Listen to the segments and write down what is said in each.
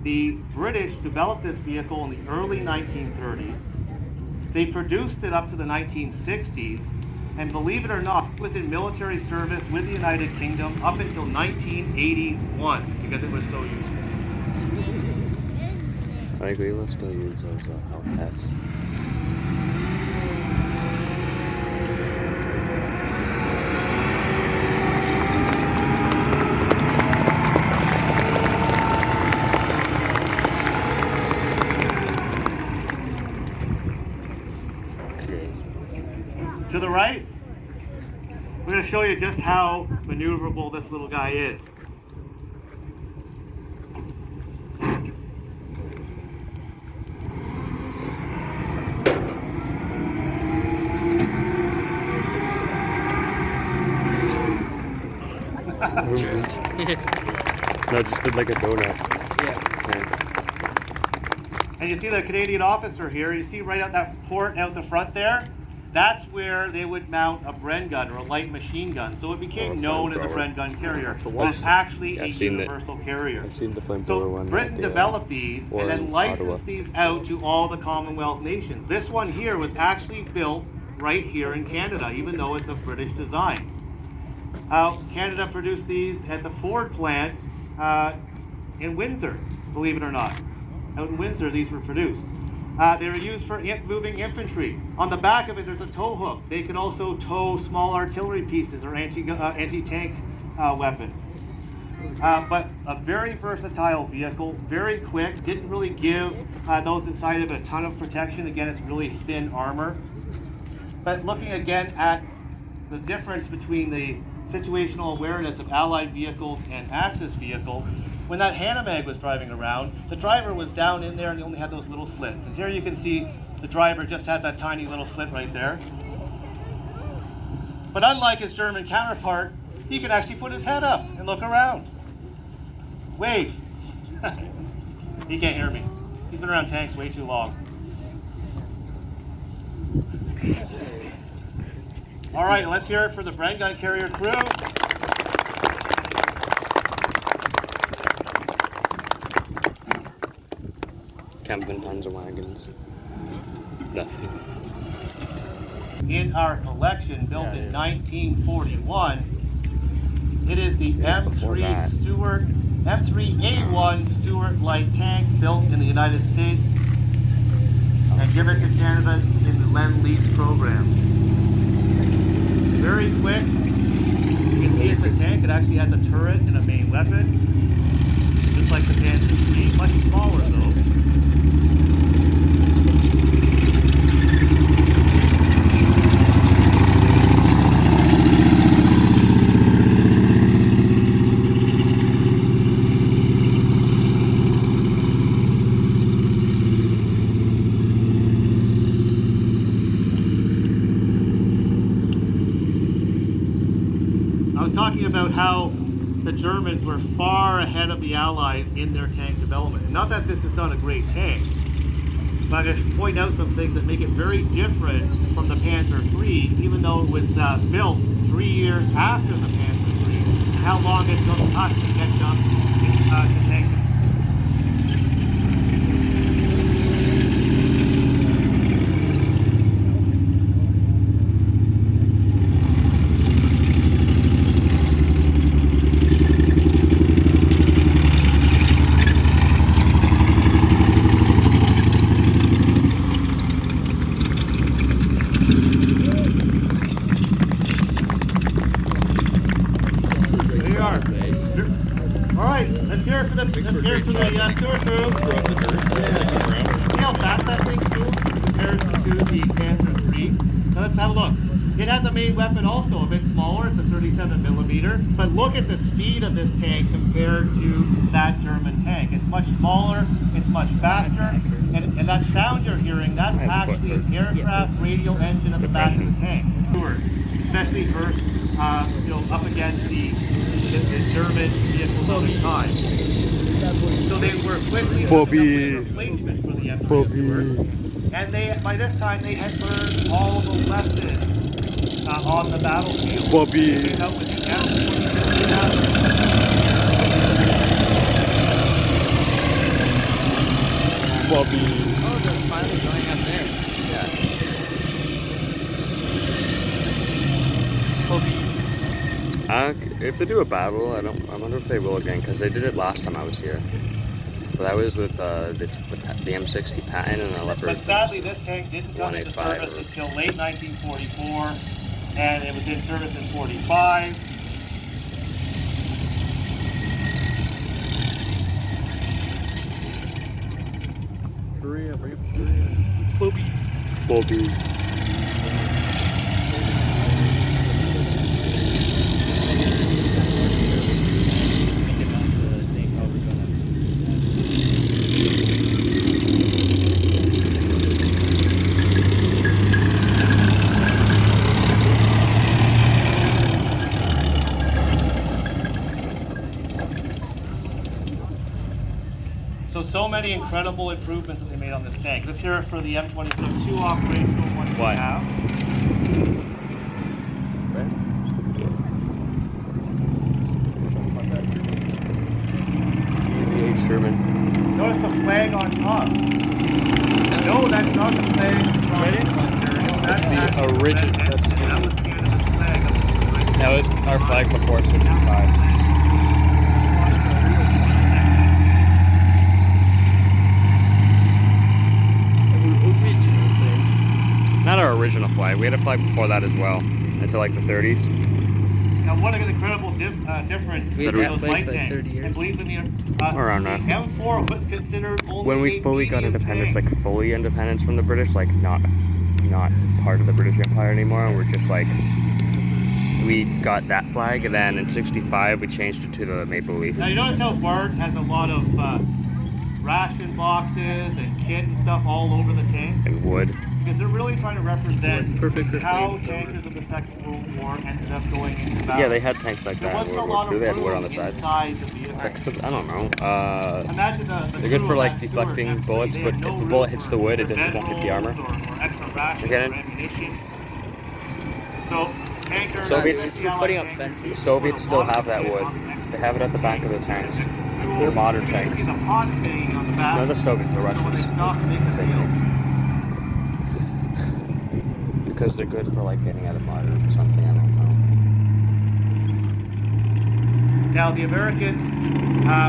The British developed this vehicle in the early 1930s. They produced it up to the 1960s, and believe it or not, it was in military service with the United Kingdom up until 1981 because it was so useful. I agree, we'll still use those Hellcats. To the right, we're going to show you just how maneuverable this little guy is. No, just did like a donut. Yeah. And you see the Canadian officer here, you see right out that port out the front there? That's where they would mount a Bren gun or a light machine gun. So it became known as a Bren gun carrier. But it's actually a universal carrier. I've seen the flamethrower So one. Britain developed these and then licensed these out to all the Commonwealth nations. This one here was actually built right here in Canada, even though it's of British design. Canada produced these at the Ford plant in Windsor, believe it or not. Out in Windsor, these were produced. They were used for moving infantry. On the back of it, there's a tow hook. They could also tow small artillery pieces or anti-tank weapons. But a very versatile vehicle, very quick, didn't really give those inside of it a ton of protection. Again, it's really thin armor. But looking again at the difference between the situational awareness of Allied vehicles and Axis vehicles, when that Hanomag was driving around, the driver was down in there and he only had those little slits. And here you can see the driver just had that tiny little slit right there. But unlike his German counterpart, he could actually put his head up and look around. Wave. He can't hear me. He's been around tanks way too long. All right, let's hear it for the Bren gun carrier crew. Camping Panzer wagons. Nothing. In our collection, built in 1941, it is the M3A1 Stuart light tank built in the United States and given to Canada in the Lend-Lease program. Very quick. You can see it's a tank. It actually has a turret and a main weapon, just like the Panzer III, much smaller though. I was talking about how the Germans were far ahead of the Allies in their tank development. And not that this is not a great tank, but I'm going to point out some things that make it very different from the Panzer III, even though it was built 3 years after the Panzer III, and how long it took us to catch up to tank it. Let's hear it for the Stuart crew. See how fast that thing moves in comparison to the Panzer III? Now let's have a look. It has a main weapon also, a bit smaller. It's a 37mm. But look at the speed of this tank compared to that German tank. It's much smaller. It's much faster. And that sound you're hearing, that's actually an aircraft radio engine at the back of the tank. Especially versus, up against the German vehicles of the time. So they were quickly a replacement for the M3 Stuart. And by this time they had learned all the lessons on the battlefield. They came out with the M3 Bobby. Oh, they're finally going up there. Yeah. Bobby. If they do a battle, I wonder if they will again, because they did it last time I was here. But that was with the M60 Patton and a Leopard. But sadly, this tank didn't come into 185 service until late 1944, and it was in service in 45. Korea, bring up Korea. Bobby. Bobby. So many incredible improvements that they made on this tank. Let's hear it for the M20. 2 operational ones we have. Sherman. Notice the flag on top. No, that's not the flag from That's the original. That was Canada's flag. That was our flag before 65. Not our original flag. We had a flag before that as well, until like the 30s. Now, what an incredible difference We between had those that flag light for like tanks. 30 years. And believe me, Around the that. M4 was considered only When we a fully got medium independence, tank. like fully independence from the British, like not part of the British Empire anymore, and we're just like, we got that flag, and then in 65 we changed it to the maple leaf. Now, you notice how Bart has a lot of ration boxes and kit and stuff all over the tank? And wood. Because they're really trying to represent Perfect for how flamethrowers. tankers of the Second World War ended up going into battle. Yeah, they had tanks like There that in wasn't a World War lot II. of They had wood room on the side. inside the vehicle. Except, I don't know. Imagine the They're good crew for of like that Stuart deflecting M3. bullets, They but had no if a room bullet hits the wood, it for won't hit the armor. bedrolls or extra rations Get or it? ammunition. So, tankers, Soviets- especially We're Allied putting up tankers, fences. The Soviets still have that wood. They have it at the back of the tanks. They're modern You can tanks. see the pots banging on the back. No, the Soviets, the So when Russians. they stop, they can feel. Because they're good for like getting out of mud or something, I don't know. Now, the Americans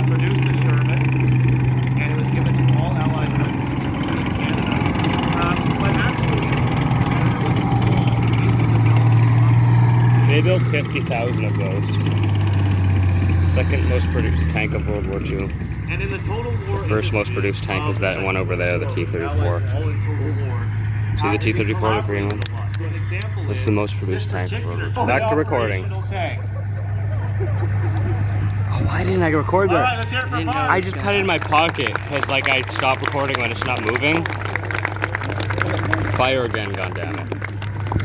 produced the Sherman, and it was given to all Allied countries, including Canada. But actually, They built 50,000 of those. Second most produced tank of World War II. and in the total war, The first most produced tank was that one over there, the T-34. See the T-34, the green one? This is the most produced tank of World War II. Back to recording. Oh, why didn't I record All right, that? let's hear it for I didn't know. Bob. I just cut it in my pocket because like I stopped recording when it's not moving. Fire again, goddammit.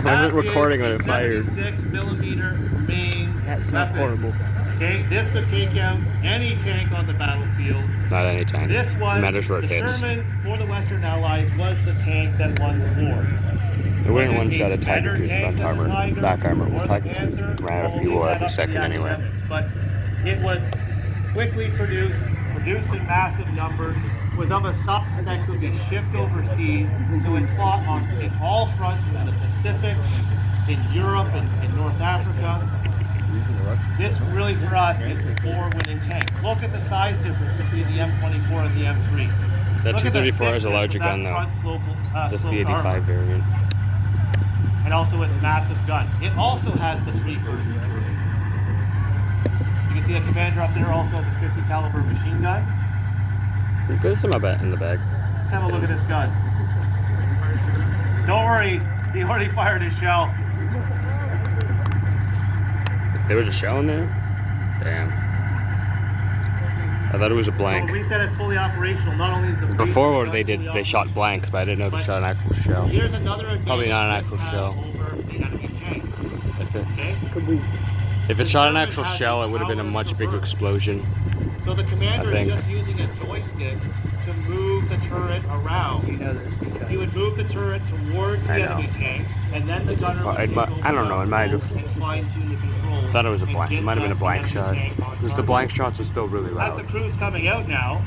I wasn't recording when it fires. 76mm main That smelled weapon. horrible. Okay, this could take out any tank on the battlefield. Not any tank. This was Matters where it the hits. Sherman for the Western Allies was the tank that won the war. It wouldn't Was it one-shot a a Tiger better II tank front than the armor, Tiger back armor. or Well, the Tiger Panther? II ran out of Well, fuel we had every up to second the anyway. academics, But it was quickly produced in massive numbers, was of a size that could be shipped overseas, so it fought in all fronts in the Pacific, in Europe, and in North Africa. This really for us is the war-winning tank. Look at the size difference between the M24 and the M3. That Look at the 234 is a thickness larger of that gun though. front That's the sloped 85 armor. variant. And also its massive gun. It also has the 3-person turret. You can see the commander up there also has a 50 caliber machine gun. There's some of it in the bag. Let's have a look at this gun. Don't worry, he already fired his shell. There was a shell in there? Damn. I thought it was a blank. So we said it's fully operational. Not only is the Before base they gun fully shot operational, blanks, but I didn't know they but shot an actual shell. Here's another advantage Probably not an this actual has shell. over the enemy tanks. Okay? If it shot an actual shell, it would have been a much bigger explosion. So the commander I is think. just using a joystick to move the turret around. You know this because He would move the turret towards the I know. enemy tank, and then the gunner would I don't know, it might have- fine-tune the controls. I thought it was a and blank. get It might have been a the blank enemy shot. tank on Because the target. blank shots are still really As the loud. crew's coming out now,